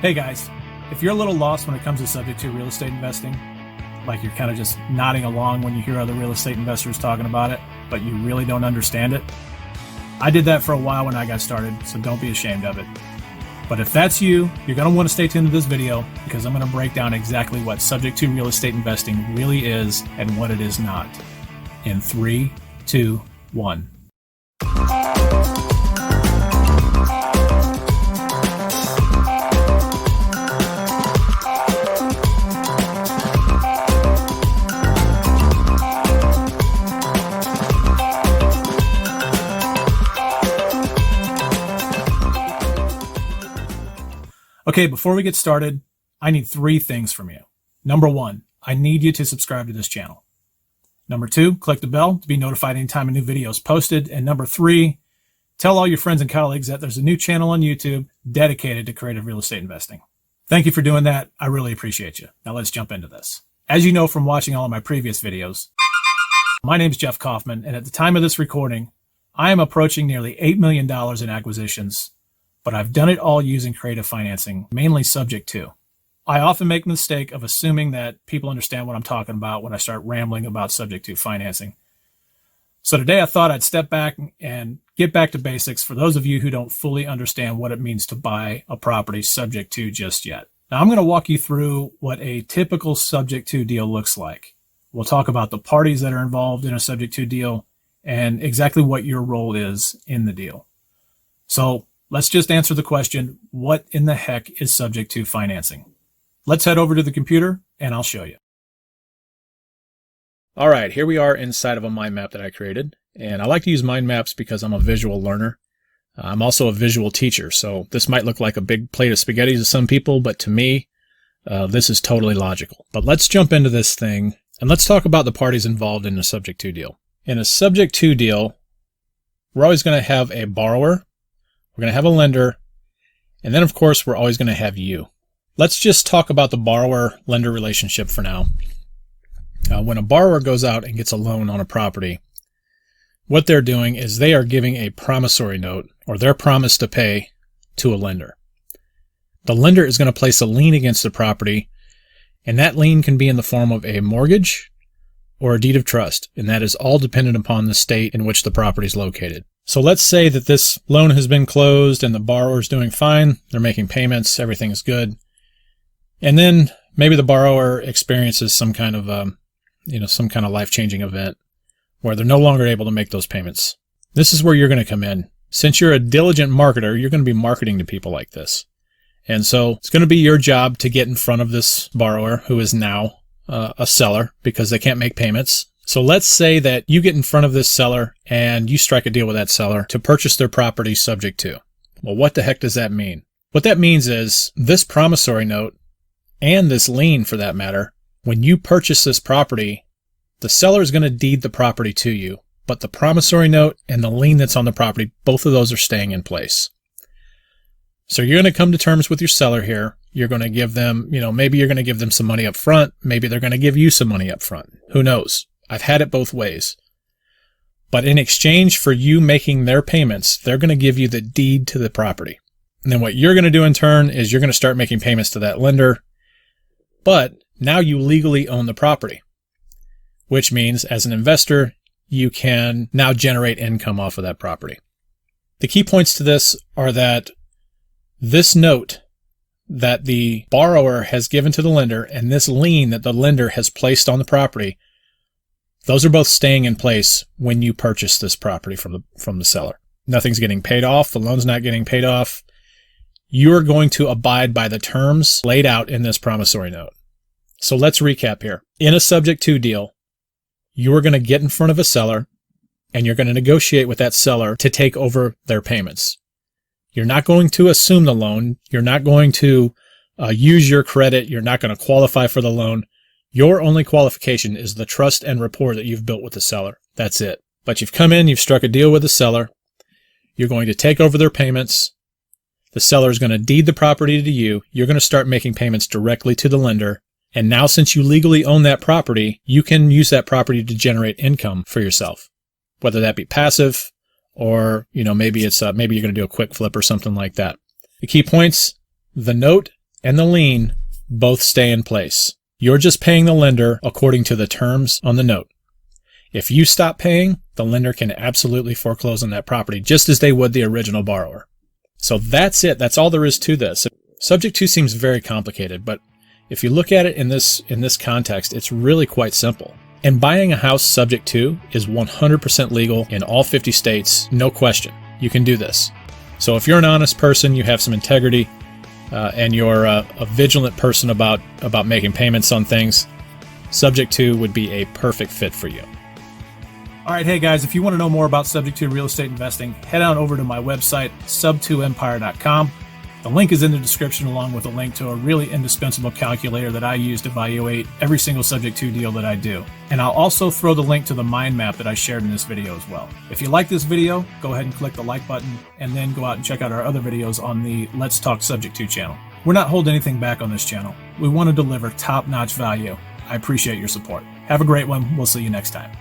Hey guys, if you're a little lost when it comes to subject to real estate investing, like you're kind of just nodding along when you hear other real estate investors talking about it, but you really don't understand it, I did that for a while when I got started, so don't be ashamed of it. But if that's you, you're going to want to stay tuned to this video because I'm going to break down exactly what subject to real estate investing really is and what it is not. In 3, 2, 1. Okay, before we get started, I need 3 things from you. Number 1, I need you to subscribe to this channel. Number 2, click the bell to be notified anytime a new video is posted. And number 3, tell all your friends and colleagues that there's a new channel on YouTube dedicated to creative real estate investing. Thank you for doing that. I really appreciate you. Now let's jump into this. As you know from watching all of my previous videos, my name is Jeff Kaufman, and at the time of this recording, I am approaching nearly $8 million in acquisitions, but I've done it all using creative financing, mainly subject to. I often make the mistake of assuming that people understand what I'm talking about when I start rambling about subject to financing. So today I thought I'd step back and get back to basics for those of you who don't fully understand what it means to buy a property subject to just yet. Now I'm going to walk you through what a typical subject to deal looks like. We'll talk about the parties that are involved in a subject to deal and exactly what your role is in the deal. So let's just answer the question, what in the heck is subject to financing? Let's head over to the computer and I'll show you. All right, here we are inside of a mind map that I created. And I like to use mind maps because I'm a visual learner. I'm also a visual teacher, so this might look like a big plate of spaghetti to some people, but to me, this is totally logical. But let's jump into this thing and let's talk about the parties involved in a subject to deal. In a subject to deal, we're always going to have a borrower, we're going to have a lender, and then of course we're always going to have you. Let's just talk about the borrower-lender relationship for now. When a borrower goes out and gets a loan on a property, what they're doing is they are giving a promissory note, or their promise to pay, to a lender. The lender is going to place a lien against the property, and that lien can be in the form of a mortgage or a deed of trust, and that is all dependent upon the state in which the property is located. So let's say that this loan has been closed and the borrower's doing fine, they're making payments, everything is good. And then maybe the borrower experiences some kind of life-changing event where they're no longer able to make those payments. This is where you're going to come in. Since you're a diligent marketer, you're going to be marketing to people like this. And so it's going to be your job to get in front of this borrower who is now a seller because they can't make payments. So let's say that you get in front of this seller and you strike a deal with that seller to purchase their property subject to. Well, what the heck does that mean? What that means is this promissory note and this lien for that matter, when you purchase this property, the seller is going to deed the property to you, but the promissory note and the lien that's on the property, both of those are staying in place. So you're going to come to terms with your seller here. You're going to give them, maybe you're going to give them some money up front. Maybe they're going to give you some money up front. Who knows? I've had it both ways. But in exchange for you making their payments, they're going to give you the deed to the property. And then what you're going to do in turn is you're going to start making payments to that lender. But now you legally own the property, which means as an investor, you can now generate income off of that property. The key points to this are that this note that the borrower has given to the lender and this lien that the lender has placed on the property, those are both staying in place when you purchase this property from the seller. Nothing's getting paid off. The loan's not getting paid off. You're going to abide by the terms laid out in this promissory note. So let's recap here. In a subject to deal, you are going to get in front of a seller and you're going to negotiate with that seller to take over their payments. You're not going to assume the loan. You're not going to use your credit. You're not going to qualify for the loan. Your only qualification is the trust and rapport that you've built with the seller. That's it. But you've come in, you've struck a deal with the seller. You're going to take over their payments. The seller is going to deed the property to you. You're going to start making payments directly to the lender. And now since you legally own that property, you can use that property to generate income for yourself, whether that be passive or, maybe you're going to do a quick flip or something like that. The key points, the note and the lien both stay in place. You're just paying the lender according to the terms on the note. If you stop paying, the lender can absolutely foreclose on that property, just as they would the original borrower. So that's it. That's all there is to this. Subject to seems very complicated, but if you look at it in this context, it's really quite simple. And buying a house subject to is 100% legal in all 50 states, no question. You can do this. So if you're an honest person, you have some integrity, and you're a vigilant person about making payments on things, subject to would be a perfect fit for you. All right, hey guys, if you want to know more about subject to real estate investing, head on over to my website, sub2empire.com. The link is in the description, along with a link to a really indispensable calculator that I use to evaluate every single subject to deal that I do. And I'll also throw the link to the mind map that I shared in this video as well. If you like this video, go ahead and click the like button, and then go out and check out our other videos on the Let's Talk Subject To channel. We're not holding anything back on this channel. We want to deliver top-notch value. I appreciate your support. Have a great one. We'll see you next time.